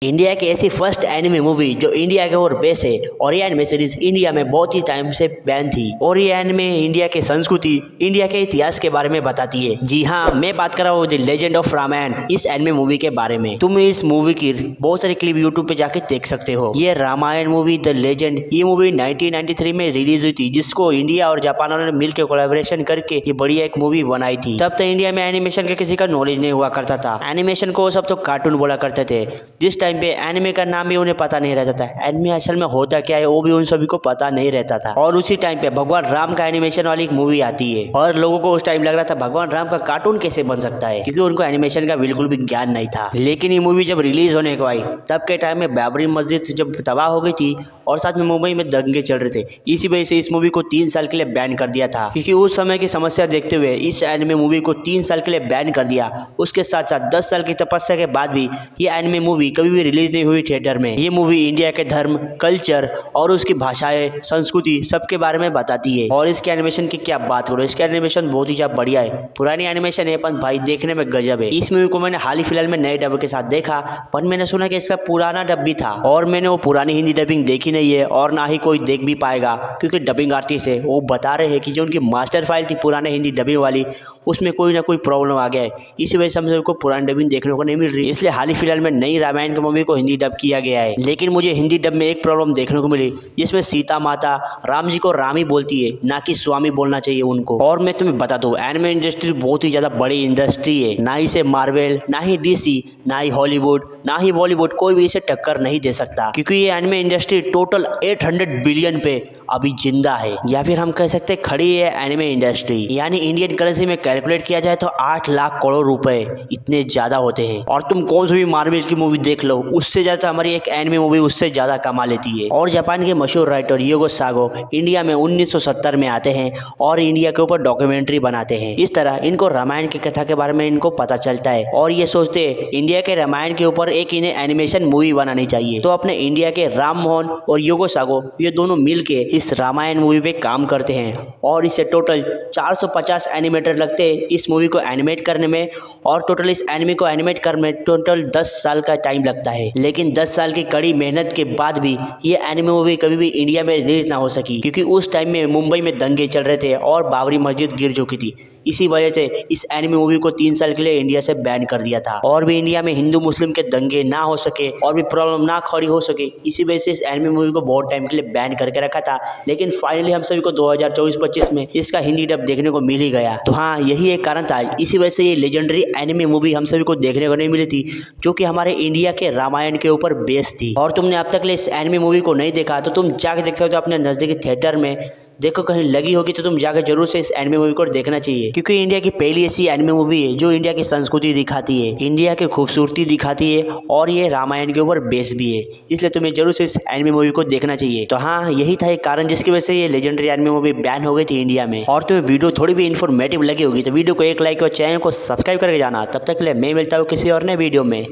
India की ऐसी first anime movie जो इंडिया के ओर बेस है और ये एनिमे सीरीज इंडिया में बहुत ही टाइम से बैन थी और ये एनिमे इंडिया के संस्कृति, इंडिया के इतिहास के बारे में बताती है। जी हाँ, मैं बात कर रहा हूँ द लेजेंड ऑफ रामायण इस एनिमे मूवी के बारे में। तुम इस मूवी की बहुत सारी क्लिप यूट्यूब पे जाके देख सकते हो। ये रामायण मूवी द लेजेंड, ये मूवी 1993 में रिलीज हुई थी, जिसको इंडिया और जापान वालों ने मिलकर कोलैबोरेशन करके ये बढ़िया एक मूवी बनाई थी। तब तो इंडिया में एनिमेशन का किसी का नॉलेज नहीं हुआ करता था। एनिमेशन को सब तो कार्टून बोला करते थे। जिस टाइम पे एनिमे का नाम भी उन्हें पता नहीं रहता था। एनिमे असल में होता क्या है वो भी उन सभी को पता नहीं रहता था। और उसी टाइम पे भगवान राम का एनिमेशन वाली एक मूवी आती है और लोगों को उस टाइम लग रहा था भगवान राम का कार्टून कैसे बन सकता है, क्योंकि उनको एनिमेशन का बिल्कुल भी ज्ञान नहीं था। लेकिन ये मूवी जब रिलीज होने को आई तब के टाइम में बाबरी मस्जिद जब तबाह हो गई थी और साथ में मुंबई में दंगे चल रहे थे, इसी वजह से इस मूवी को 3 साल के लिए बैन कर दिया था। क्योंकि उस समय की समस्या देखते हुए इस एनिमे मूवी को 3 साल के लिए बैन कर दिया। उसके साथ साथ 10 साल की तपस्या के बाद भी ये एनिमे मूवी कभी भी रिलीज नहीं हुई थिएटर में। ये मूवी इंडिया के धर्म, कल्चर और उसकी भाषाएं, संस्कृति सबके बारे में बताती है। और इसके एनिमेशन की क्या बात करो, इसका एनिमेशन बहुत ही ज्यादा बढ़िया है। पुरानी एनिमेशन है पर भाई देखने में गजब है। इस मूवी को मैंने हाल ही फिलहाल में नए डब के साथ देखा, पर मैंने सुना कि इसका पुराना डब भी था और मैंने वो पुरानी हिंदी डबिंग देखी नहीं है और ना ही कोई देख भी पाएगा, क्योंकि डबिंग आर्टिस्ट है वो बता रहे हैं कि जो उनकी मास्टर फाइल थी पुराने हिंदी डबिंग वाली, उसमें कोई ना कोई प्रॉब्लम आ गया है। इसी वजह से हम सबको पुरानी डबिंग देखने को नहीं मिल रही। इसलिए हाल ही फिलहाल में नई रामायण की मूवी को हिंदी डब किया गया है। लेकिन मुझे हिंदी डब में एक प्रॉब्लम देखने को मिली, जिसमें सीता माता राम जी को राम ही बोलती है, ना कि स्वामी बोलना चाहिए उनको। और मैं तुम्हें बता दूं, एनिमे इंडस्ट्री बहुत ही ज्यादा बड़ी इंडस्ट्री है। ना ही से मार्वल, ना ही डीसी, ना ही हॉलीवुड, ना ही बॉलीवुड, कोई भी इसे टक्कर नहीं दे सकता, क्योंकि ये एनिमे इंडस्ट्री टोटल 800 बिलियन पे अभी जिंदा है, या फिर हम कह सकते खड़ी है एनिमे इंडस्ट्री। यानी इंडियन करेंसी में कैलकुलेट किया जाए तो 8 लाख करोड़ रुपए इतने ज्यादा होते हैं। और तुम कौन सी भी मार्वल की मूवी देख लो, उससे ज्यादा हमारी एक एनिमे मूवी उससे ज्यादा कमा लेती है। और जापान के मशहूर राइटर युगो सागो इंडिया में 1970 में आते हैं और इंडिया के ऊपर डॉक्यूमेंट्री बनाते हैं। इस तरह इनको रामायण की कथा के बारे में इनको पता चलता है और ये सोचते हैं इंडिया के रामायण के ऊपर एक इन्हें एनिमेशन मूवी बनानी चाहिए। तो अपने इंडिया के राम मोहन और युगो सागो ये दोनों मिलके इस रामायण मूवी पे काम करते हैं और इसे टोटल 450 एनिमेटर लगते हैं इस मूवी को एनिमेट करने में। और टोटल इस एनिमे को एनिमेट करने में टोटल 10 साल का टाइम लगता है। लेकिन 10 साल की कड़ी मेहनत के बाद भी ये एनिमे मूवी कभी भी इंडिया में रिलीज ना हो सकी, क्योंकि उस टाइम में मुंबई में दंगे चल रहे थे और बाबरी मस्जिद गिर चुकी थी। इसी वजह से इस एनिमे मूवी को 3 साल के लिए इंडिया से बैन कर दिया था। और भी इंडिया में हिंदू मुस्लिम के दंगे ना हो सके और भी प्रॉब्लम ना खड़ी हो सके, इसी वजह से इस एनिमे मूवी को बहुत टाइम के लिए बैन करके रखा था। लेकिन फाइनली हम सभी को 2024-25 में इसका हिंदी डब देखने को मिल ही गया। तो हाँ, यही एक कारण था, इसी वजह से ये लेजेंडरी एनिमे मूवी हम सभी को देखने को नहीं मिली थी, जो कि हमारे इंडिया के रामायण के ऊपर बेस्ड थी। और तुमने अब तक इस एनिमे मूवी को नहीं देखा तो तुम जाके देख सकते हो अपने नजदीकी थिएटर में। देखो कहीं लगी होगी तो तुम जाकर जरूर से इस एनिमे मूवी को देखना चाहिए, क्योंकि इंडिया की पहली ऐसी एनिमे मूवी है जो इंडिया की संस्कृति दिखाती है, इंडिया की खूबसूरती दिखाती है और ये रामायण के ऊपर बेस भी है। इसलिए तुम्हें जरूर से इस एनिमे मूवी को देखना चाहिए। तो हाँ, यही था एक कारण जिसकी वजह से ये लेजेंडरी एनिमे मूवी बैन हो गई थी इंडिया में। और तुम्हें वीडियो थोड़ी भी इन्फॉर्मेटिव लगी होगी तो वीडियो को एक लाइक और चैनल को सब्सक्राइब करके जाना। तब तक के लिए मैं मिलता हूँ किसी और नए वीडियो में।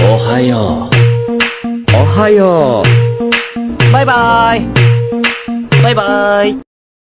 ओहायो ओहायो बाय बाय बाय बाय।